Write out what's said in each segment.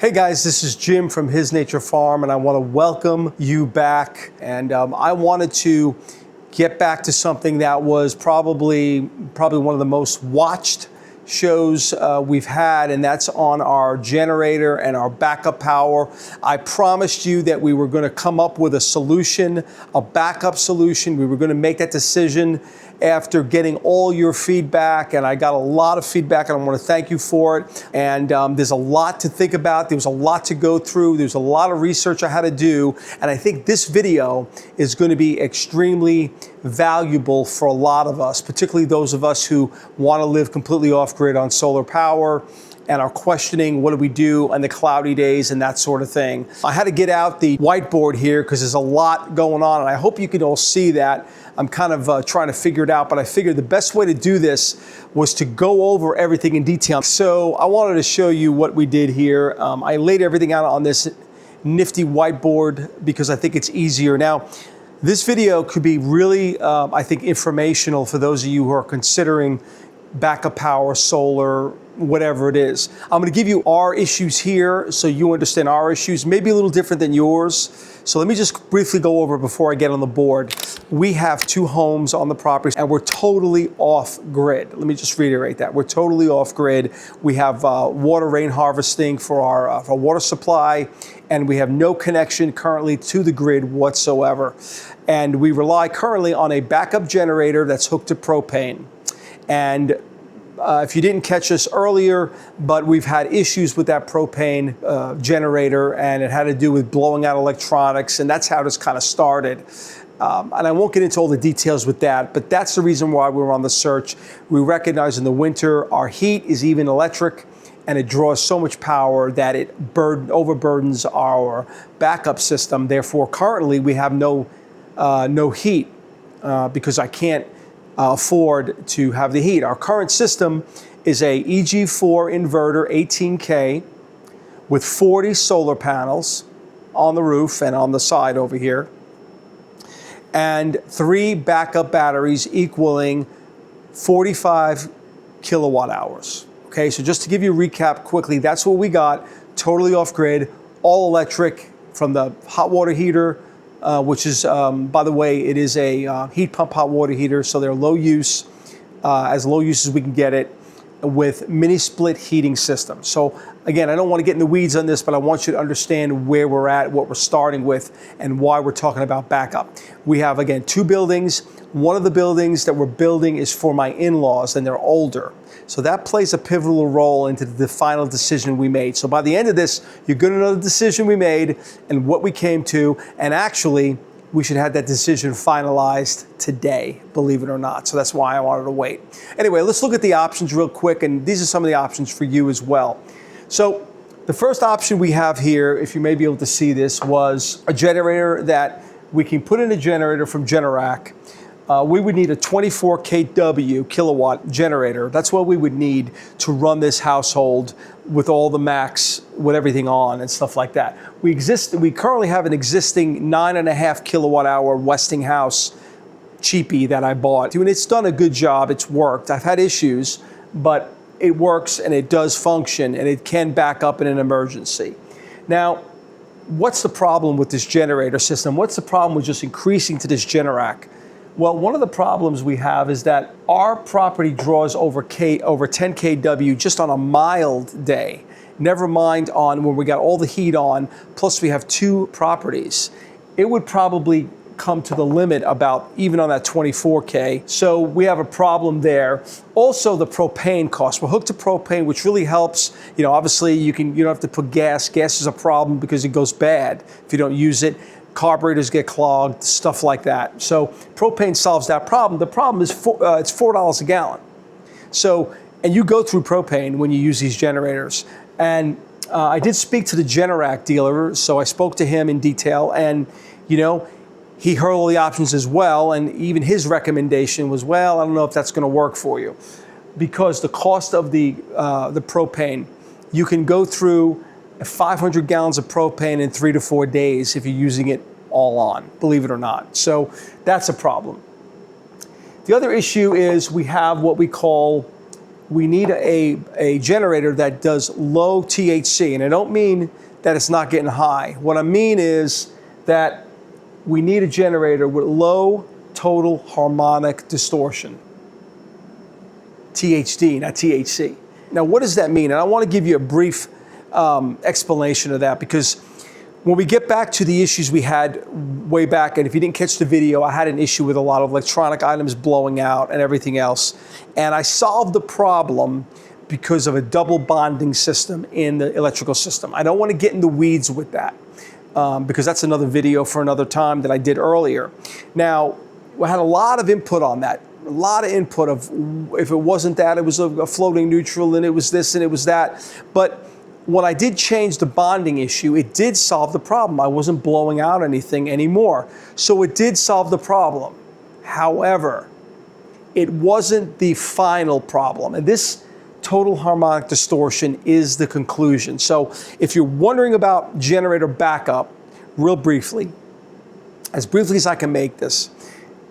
Hey guys, this is Jim from His Nature Farm, and I want to welcome you back. And I wanted to get back to something that was probably one of the most watched shows we've had, and that's on our generator and our backup power. I promised you that we were going to come up with a solution, a backup solution. We were going to make that decision after getting all your feedback, and I got a lot of feedback, and I want to thank you for it. And there's a lot to think about. There was a lot to go through. There's a lot of research I had to do, and I think this video is going to be extremely valuable for a lot of us, particularly those of us who want to live completely off-grid on solar power and are questioning what do we do on the cloudy days and that sort of thing. I had to get out the whiteboard here because there's a lot going on, and I hope you can all see that. I'm kind of trying to figure it out, but I figured the best way to do this was to go over everything in detail. So I wanted to show you what we did here. I laid everything out on this nifty whiteboard because I think it's easier. Now, this video could be really, I think, informational for those of you who are considering backup power, solar, whatever it is. I'm going to give you our issues here so you understand our issues, maybe a little different than yours. So let me just briefly go over it before I get on the board. We have 2 homes on the property and we're totally off grid. Let me just reiterate that. We're totally off grid. We have water rain harvesting for our water supply, and we have no connection currently to the grid whatsoever. And we rely currently on a backup generator that's hooked to propane. And if you didn't catch us earlier, but we've had issues with that propane generator, and it had to do with blowing out electronics, and that's how this kind of started. And I won't get into all the details with that, but that's the reason why we're on the search. We recognize in the winter our heat is even electric, and it draws so much power that it overburdens our backup system. Therefore, currently we have no heat because I can't afford to have the heat. Our current system is a EG4 inverter 18K with 40 solar panels on the roof and on the side over here, and 3 backup batteries equaling 45 kilowatt hours. Okay, so just to give you a recap quickly, that's what we got, totally off grid, all electric, from the hot water heater, which is, by the way, it is a heat pump hot water heater, so they're low use, as low use as we can get it, with mini split heating system. So again, I don't want to get in the weeds on this, but I want you to understand where we're at, what we're starting with, and why we're talking about backup. We have, again, 2 buildings. One of the buildings that we're building is for my in-laws, and they're older. So that plays a pivotal role into the final decision we made. So by the end of this, you're going to know the decision we made and what we came to, and actually, we should have that decision finalized today, believe it or not. So that's why I wanted to wait. Anyway, let's look at the options real quick, and these are some of the options for you as well. So the first option we have here, if you may be able to see this, was a generator that we can put in a generator from Generac. We would need a 24 kW kilowatt generator. That's what we would need to run this household with all the Macs, with everything on and stuff like that. We currently have an existing 9.5 kilowatt hour Westinghouse cheapie that I bought. And it's done a good job, it's worked. I've had issues, but it works and it does function, and it can back up in an emergency. Now, what's the problem with this generator system? What's the problem with just increasing to this Generac? Well, one of the problems we have is that our property draws over 10 kW just on a mild day. Never mind on when we got all the heat on, plus we have 2 properties. It would probably come to the limit about even on that 24K. So we have a problem there. Also, the propane cost. We're hooked to propane, which really helps. You know, obviously you don't have to put gas. Gas is a problem because it goes bad if you don't use it. Carburetors get clogged, stuff like that. So propane solves that problem. The problem is it's $4 a gallon. So, and you go through propane when you use these generators. And I did speak to the Generac dealer, so I spoke to him in detail, and you know, he heard all the options as well, and even his recommendation was, well, I don't know if that's going to work for you, because the cost of the propane, you can go through 500 gallons of propane in 3 to 4 days if you're using it all on, believe it or not. So that's a problem. The other issue is we have what we call we need a generator that does low THC. And I don't mean that it's not getting high. What I mean is that we need a generator with low total harmonic distortion. THD, not THC. Now, what does that mean? And I want to give you a brief explanation of that, because when we get back to the issues we had way back, and if you didn't catch the video, I had an issue with a lot of electronic items blowing out and everything else. And I solved the problem because of a double bonding system in the electrical system. I don't want to get in the weeds with that because that's another video for another time that I did earlier. Now, I had a lot of input on that. A lot of input of if it wasn't that, it was a floating neutral, and it was this and it was that. But when I did change the bonding issue, it did solve the problem. I wasn't blowing out anything anymore. So it did solve the problem. However, it wasn't the final problem. And this total harmonic distortion is the conclusion. So if you're wondering about generator backup, real briefly as I can make this,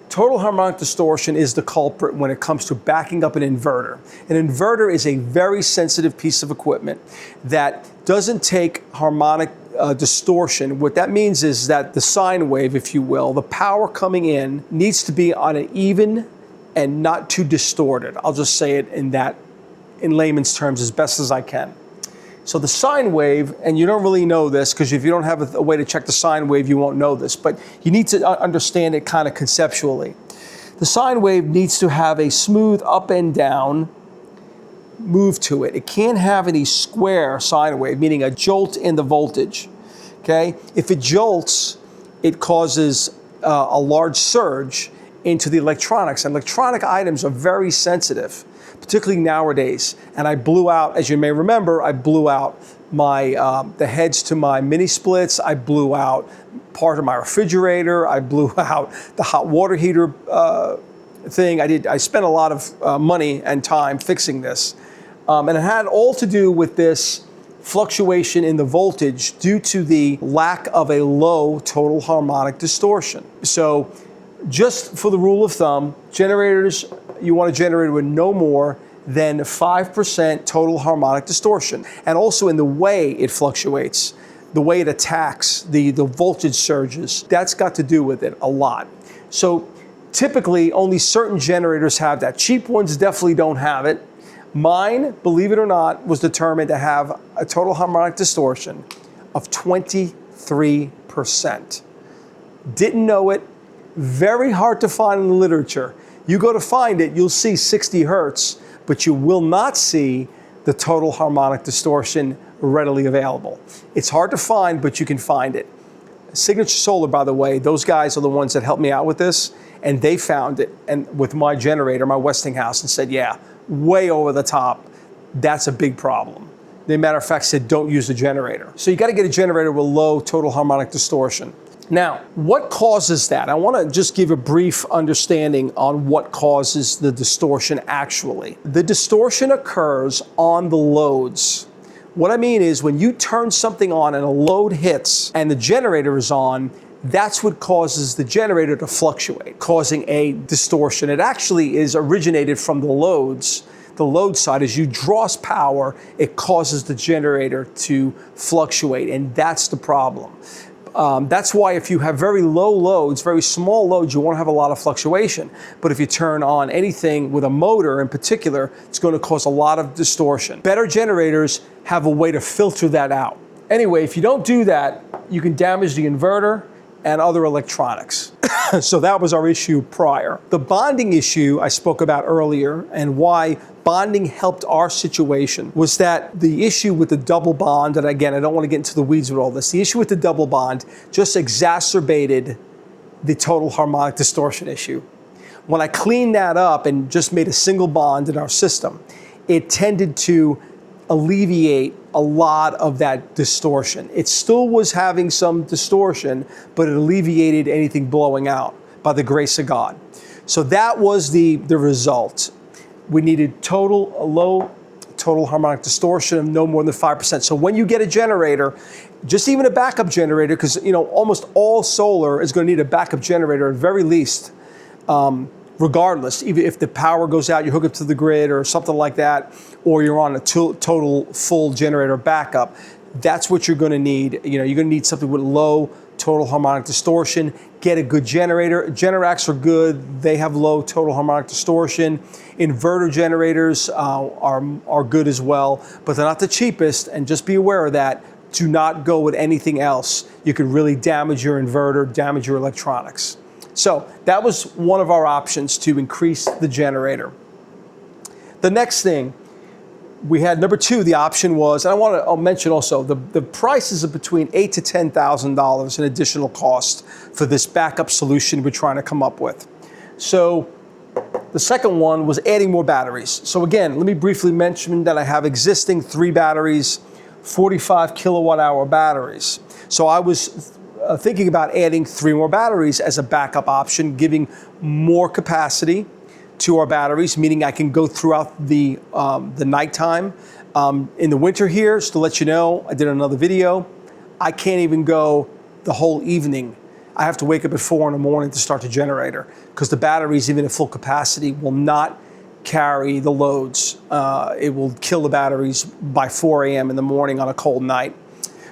total harmonic distortion is the culprit when it comes to backing up an inverter. An inverter is a very sensitive piece of equipment that doesn't take harmonic distortion. What that means is that the sine wave, if you will, the power coming in needs to be on an even and not too distorted. I'll just say it in layman's terms as best as I can. So the sine wave, and you don't really know this because if you don't have a way to check the sine wave, you won't know this, but you need to understand it kind of conceptually. The sine wave needs to have a smooth up and down move to it. It can't have any square sine wave, meaning a jolt in the voltage, okay? If it jolts, it causes a large surge into the electronics, and electronic items are very sensitive, particularly nowadays. And I blew out, as you may remember, I blew out the heads to my mini splits. I blew out part of my refrigerator. I blew out the hot water heater thing. I spent a lot of money and time fixing this. And it had all to do with this fluctuation in the voltage due to the lack of a low total harmonic distortion. So just for the rule of thumb, generators, you want a generator with no more than 5% total harmonic distortion. And also in the way it fluctuates, the way it attacks the voltage surges, that's got to do with it a lot. So typically only certain generators have that. Cheap ones definitely don't have it. Mine, believe it or not, was determined to have a total harmonic distortion of 23%. Didn't know it. Very hard to find in the literature. You go to find it, you'll see 60 hertz, but you will not see the total harmonic distortion readily available. It's hard to find, but you can find it. Signature Solar, by the way, those guys are the ones that helped me out with this, and they found it and with my generator, my Westinghouse, and said, yeah, way over the top. That's a big problem. They, matter of fact, said don't use the generator. So you got to get a generator with low total harmonic distortion. Now, what causes that? I want to just give a brief understanding on what causes the distortion actually. The distortion occurs on the loads. What I mean is when you turn something on and a load hits and the generator is on, that's what causes the generator to fluctuate, causing a distortion. It actually is originated from the loads. The load side, as you draw power, it causes the generator to fluctuate, and that's the problem. That's why if you have very low loads, very small loads, you won't have a lot of fluctuation. But if you turn on anything with a motor in particular, it's going to cause a lot of distortion. Better generators have a way to filter that out. Anyway, if you don't do that, you can damage the inverter and other electronics. So that was our issue prior. The bonding issue I spoke about earlier, and why bonding helped our situation, was that the issue with the double bond, and again, I don't want to get into the weeds with all this, the issue with the double bond just exacerbated the total harmonic distortion issue. When I cleaned that up and just made a single bond in our system, it tended to alleviate a lot of that distortion. It still was having some distortion, but it alleviated anything blowing out by the grace of God. So that was the result. We needed low total harmonic distortion of no more than 5%. So when you get a generator, just even a backup generator, because almost all solar is going to need a backup generator at very least, regardless, even if the power goes out, you hook up to the grid or something like that, or you're on a total full generator backup, that's what you're going to need. You're going to need something with low total harmonic distortion. Get a good generator. Generacs are good. They have low total harmonic distortion. Inverter generators are good as well, but they're not the cheapest, and just be aware of that. Do not go with anything else. You could really damage your inverter, damage your electronics. So that was one of our options to increase the generator. The next thing, we had number two, the option was, and I'll mention also, the prices are between $8,000 to $10,000 in additional cost for this backup solution we're trying to come up with. So the second one was adding more batteries. So again, let me briefly mention that I have existing 3 batteries, 45 kilowatt hour batteries. So I was thinking about adding 3 more batteries as a backup option, giving more capacity to our batteries, meaning I can go throughout the nighttime. In the winter here, just to let you know, I did another video, I can't even go the whole evening. I have to wake up at 4 in the morning to start the generator because the batteries, even at full capacity, will not carry the loads. It will kill the batteries by 4 a.m. in the morning on a cold night.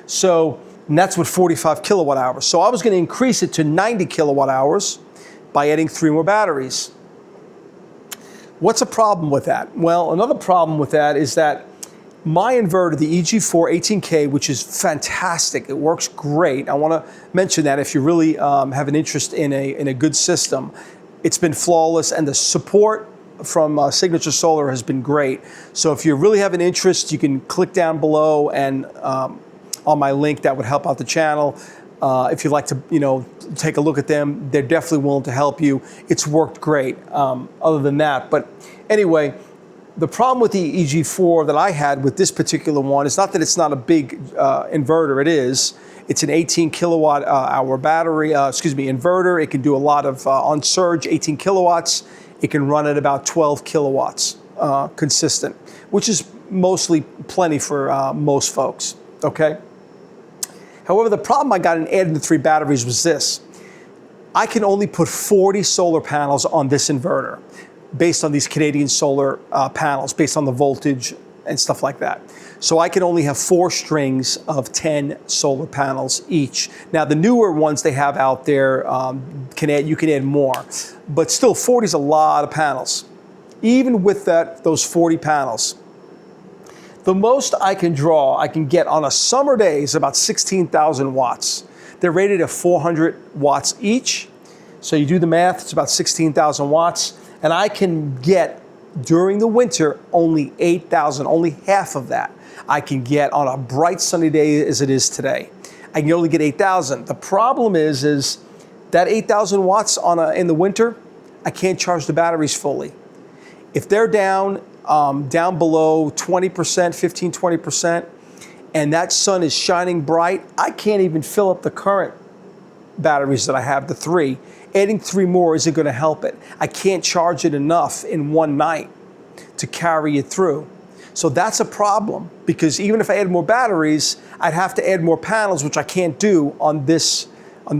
So, and that's with 45 kilowatt hours. So I was going to increase it to 90 kilowatt hours by adding 3 more batteries. What's a problem with that? Well, another problem with that is that my inverter, the EG4 18K, which is fantastic, it works great. I want to mention that if you really have an interest in a good system, it's been flawless, and the support from Signature Solar has been great. So if you really have an interest, you can click down below and on my link that would help out the channel. If you'd like to, take a look at them, they're definitely willing to help you. It's worked great. Other than that, but anyway, the problem with the EG4 that I had with this particular one is not that it's not a big inverter. It is. It's an 18 kilowatt hour battery. Inverter. It can do a lot of on surge, 18 kilowatts. It can run at about 12 kilowatts consistent, which is mostly plenty for most folks. Okay. However, the problem I got in adding the 3 batteries was this. I can only put 40 solar panels on this inverter based on these Canadian solar panels, based on the voltage and stuff like that. So I can only have 4 strings of 10 solar panels each. Now, the newer ones they have out there, you can add more. But still, 40 is a lot of panels. Even with those 40 panels, the most I can get on a summer day is about 16,000 watts. They're rated at 400 watts each. So you do the math, it's about 16,000 watts. And I can get, during the winter, only 8,000, only half of that I can get on a bright sunny day as it is today. I can only get 8,000. The problem is that 8,000 watts in the winter, I can't charge the batteries fully. If they're down below 20%, 15-20%, and that sun is shining bright, I can't even fill up the current batteries that I have, the 3. Adding 3 more isn't going to help it. I can't charge it enough in one night to carry it through. So that's a problem, because even if I add more batteries, I'd have to add more panels, which I can't do on this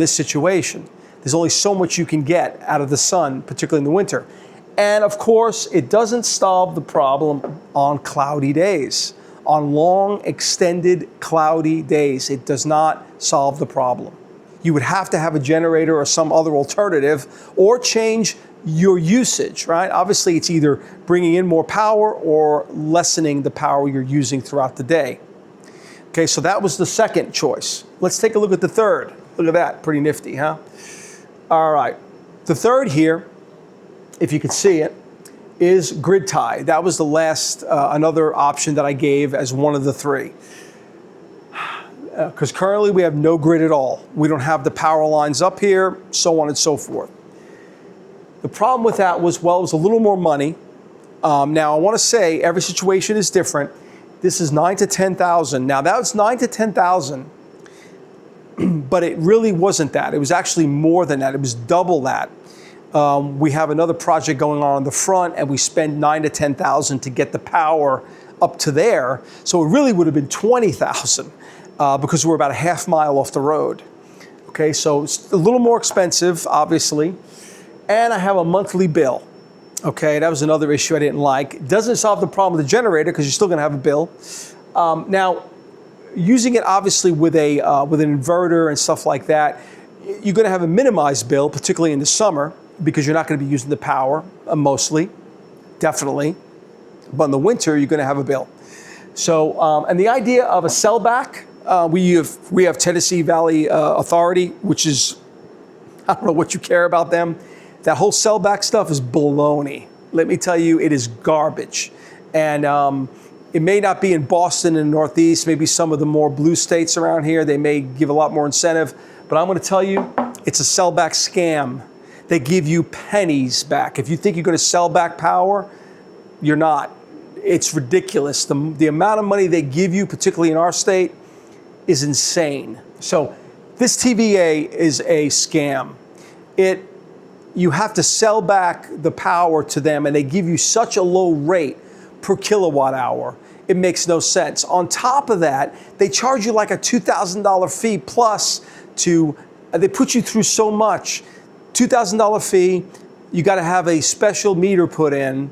situation. There's only so much you can get out of the sun, particularly in the winter. And of course, it doesn't solve the problem on cloudy days. On long, extended, cloudy days, it does not solve the problem. You would have to have a generator or some other alternative, or change your usage, right? Obviously, it's either bringing in more power or lessening the power you're using throughout the day. Okay, so that was the second choice. Let's take a look at the third. Look at that, pretty nifty, huh? All right, the third here, if you can see it, is grid tie. That was the last, another option that I gave as one of the 3. Because currently we have no grid at all. We don't have the power lines up here, so on and so forth. The problem with that was, well, it was a little more money. Now, I want to say every situation is different. This is $9,000 to $10,000. Now, that was $9,000 to $10,000, but it really wasn't that. It was actually more than that. It was double that. We have another project going on the front, and we spend $9,000 to $10,000 to get the power up to there. So it really would have been $20,000 because we're about a half mile off the road. Okay, so it's a little more expensive, obviously. and I have a monthly bill. Okay, that was another issue I didn't like. It doesn't solve the problem with the generator because you're still going to have a bill. Now, using it obviously with an inverter and stuff like that, you're going to have a minimized bill, particularly in the summer, because you're not going to be using the power mostly, definitely. But in the winter, you're going to have a bill. So, and the idea of a sellback, we have Tennessee Valley Authority, which is, I don't know what you care about them. That whole sellback stuff is baloney. Let me tell you, it is garbage. And it may not be in Boston and the Northeast, maybe some of the more blue states around here, they may give a lot more incentive. But I'm going to tell you, it's a sellback scam. They give you pennies back. If you think you're going to sell back power, you're not. It's ridiculous. The amount of money they give you, particularly in our state, is insane. So this TVA is a scam. You have to sell back the power to them, and they give you such a low rate per kilowatt hour. It makes no sense. On top of that, they charge you like a $2,000 fee plus they put you through so much. $2,000 fee, you got to have a special meter put in,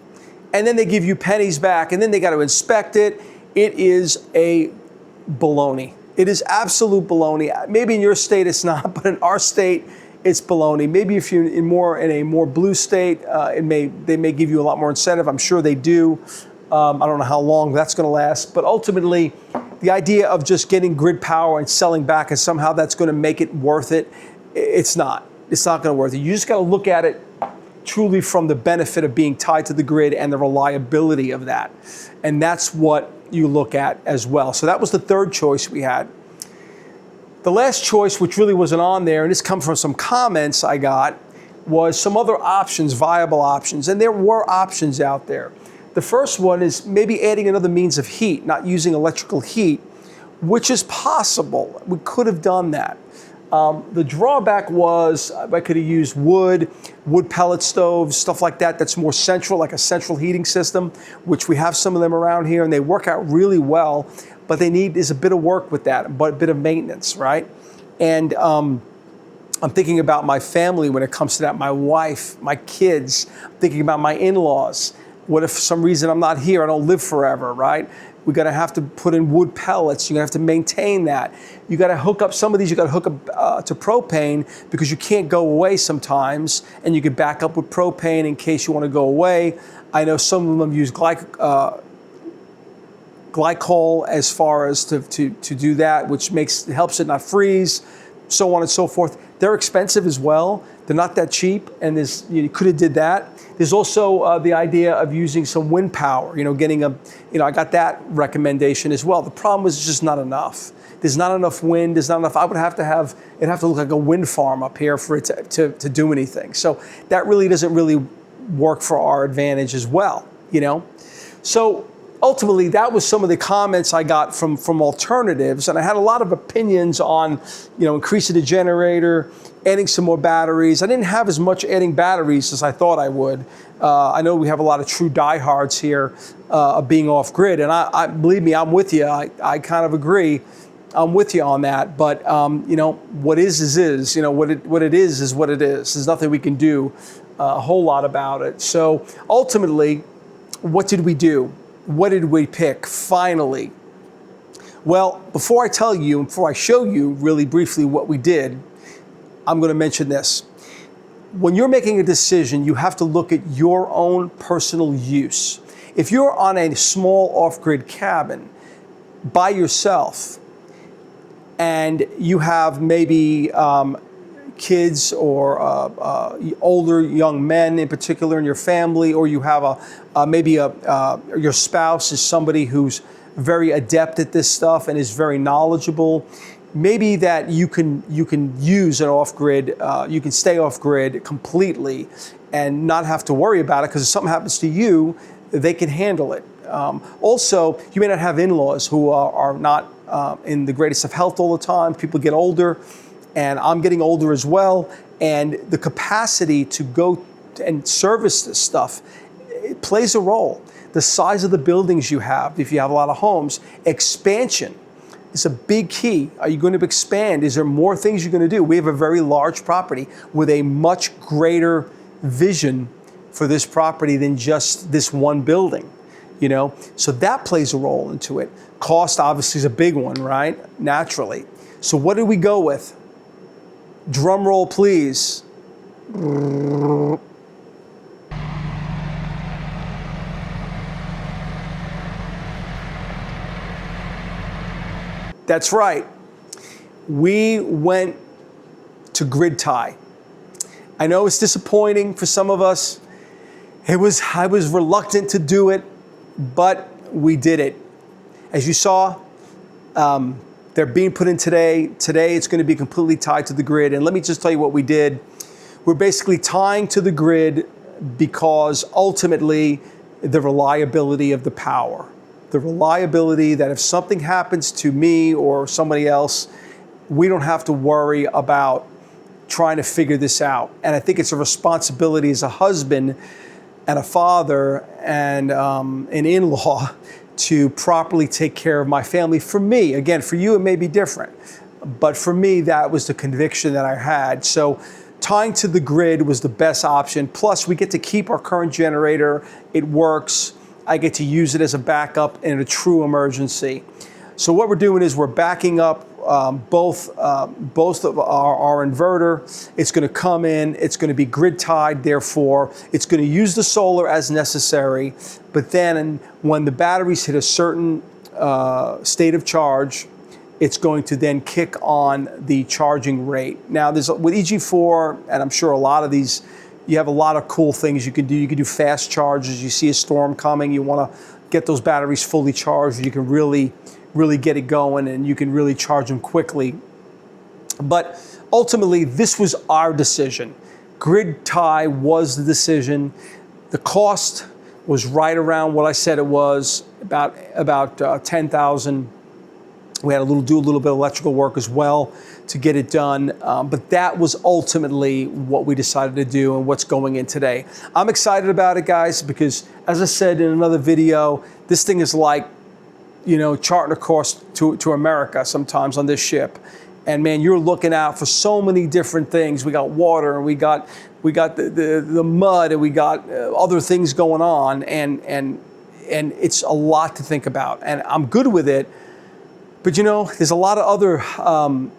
and then they give you pennies back, and then they got to inspect it. It is a baloney. It is absolute baloney. Maybe in your state it's not, but in our state it's baloney. Maybe if you're in a more blue state, they may give you a lot more incentive. I'm sure they do. I don't know how long that's going to last, but ultimately, the idea of just getting grid power and selling back and somehow that's going to make it worth it, it's not. It's not going to worth it. You just got to look at it truly from the benefit of being tied to the grid and the reliability of that. And that's what you look at as well. So that was the third choice we had. The last choice, which really wasn't on there, and this comes from some comments I got, was some other options, viable options. And there were options out there. The first one is maybe adding another means of heat, not using electrical heat, which is possible. We could have done that. The drawback was I could have used wood pellet stoves, stuff like that. That's more central, like a central heating system, which we have some of them around here, and they work out really well. But there's a bit of work with that, but a bit of maintenance, right? And I'm thinking about my family when it comes to that. My wife, my kids. I'm thinking about my in-laws. What if for some reason I'm not here? I don't live forever, right? We're going to have to put in wood pellets. You're going to have to maintain that. You got to hook up some of these. You got to hook up to propane because you can't go away sometimes, and you can back up with propane in case you want to go away. I know some of them use glycol as far as to do that, which helps it not freeze, so on and so forth. They're expensive as well. They're not that cheap, and you could have did that. There's also the idea of using some wind power. I got that recommendation as well. The problem was just not enough. There's not enough wind. There's not enough. It'd have to look like a wind farm up here for it to do anything. So that really doesn't really work for our advantage as well. So ultimately, that was some of the comments I got from alternatives, and I had a lot of opinions on, increasing the generator, adding some more batteries. I didn't have as much adding batteries as I thought I would. I know we have a lot of true diehards here of being off grid, and I believe me, I'm with you. I kind of agree. I'm with you on that. But what is. What it is what it is. There's nothing we can do a whole lot about it. So ultimately, what did we do? What did we pick finally? Well, before I show you really briefly what we did, I'm going to mention this. When you're making a decision, you have to look at your own personal use. If you're on a small off-grid cabin by yourself and you have maybe kids or older young men in particular in your family, or you have your spouse is somebody who's very adept at this stuff and is very knowledgeable, maybe that you can use an off-grid, you can stay off-grid completely and not have to worry about it, because if something happens to you, they can handle it. Also, you may not have in-laws who are not in the greatest of health all the time. People get older, and I'm getting older as well, and the capacity to go and service this stuff, it plays a role. The size of the buildings you have, if you have a lot of homes, expansion is a big key. Are you going to expand? Is there more things you're going to do? We have a very large property with a much greater vision for this property than just this one building, you know? So that plays a role into it. Cost obviously is a big one, right? Naturally. So what did we go with? Drum roll, please. That's right. We went to grid tie. I know it's disappointing for some of us. I was reluctant to do it, but we did it. As you saw, they're being put in today. Today it's going to be completely tied to the grid. And let me just tell you what we did. We're basically tying to the grid because ultimately the reliability of the power. The reliability that if something happens to me or somebody else, we don't have to worry about trying to figure this out. And I think it's a responsibility as a husband and a father and an in-law to properly take care of my family. For me, again, for you it may be different, but for me that was the conviction that I had. So tying to the grid was the best option. Plus we get to keep our current generator. It works. I get to use it as a backup in a true emergency. So what we're doing is we're backing up both of our inverter. It's going to come in, it's going to be grid tied, therefore it's going to use the solar as necessary. But then when the batteries hit a certain state of charge, it's going to then kick on the charging rate. Now there's with EG4, and I'm sure a lot of these, you have a lot of cool things you can do. You can do fast charges. You see a storm coming, you want to get those batteries fully charged. You can really get it going and you can really charge them quickly. But ultimately, this was our decision. Grid tie was the decision. The cost was right around what I said it was, about $10,000. We had to do a little bit of electrical work as well to get it done. But that was ultimately what we decided to do and what's going in today. I'm excited about it, guys, because as I said in another video, this thing is like, you know, charting a course to America sometimes on this ship. And man, you're looking out for so many different things. We got water and we got the mud and we got other things going on. And it's a lot to think about. And I'm good with it. But you know, there's a lot of other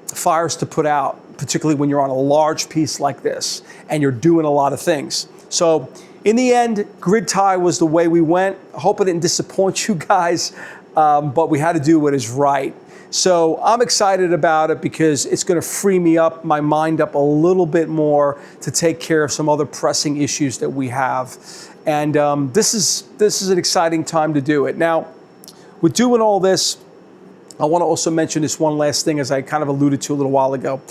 fires to put out, particularly when you're on a large piece like this and you're doing a lot of things. So in the end, grid tie was the way we went. I hope I didn't disappoint you guys, but we had to do what is right. So I'm excited about it because it's going to free me up, my mind up a little bit more to take care of some other pressing issues that we have. And this is an exciting time to do it. Now, with doing all this, I want to also mention this one last thing, as I kind of alluded to a little while ago.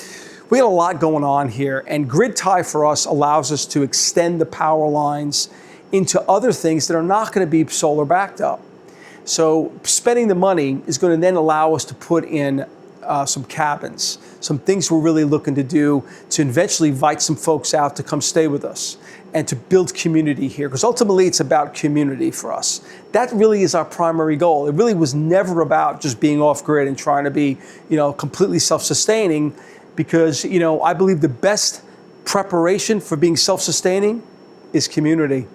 We had a lot going on here, and grid tie for us allows us to extend the power lines into other things that are not going to be solar backed up. So spending the money is going to then allow us to put in some cabins, some things we're really looking to do to eventually invite some folks out to come stay with us and to build community here, because ultimately it's about community for us. That really is our primary goal. It really was never about just being off grid and trying to be, you know, completely self-sustaining, because, you know, I believe the best preparation for being self-sustaining is community.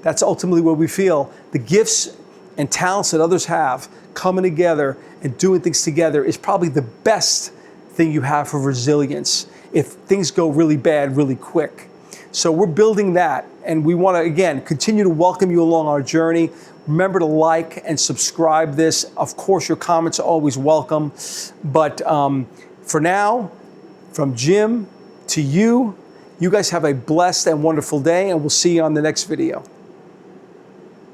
That's ultimately what we feel. The gifts and talents that others have coming together and doing things together is probably the best thing you have for resilience if things go really bad really quick. So we're building that, and we want to, again, continue to welcome you along our journey. Remember to like and subscribe this. Of course, your comments are always welcome. But for now, from Jim to you, you guys have a blessed and wonderful day, and we'll see you on the next video.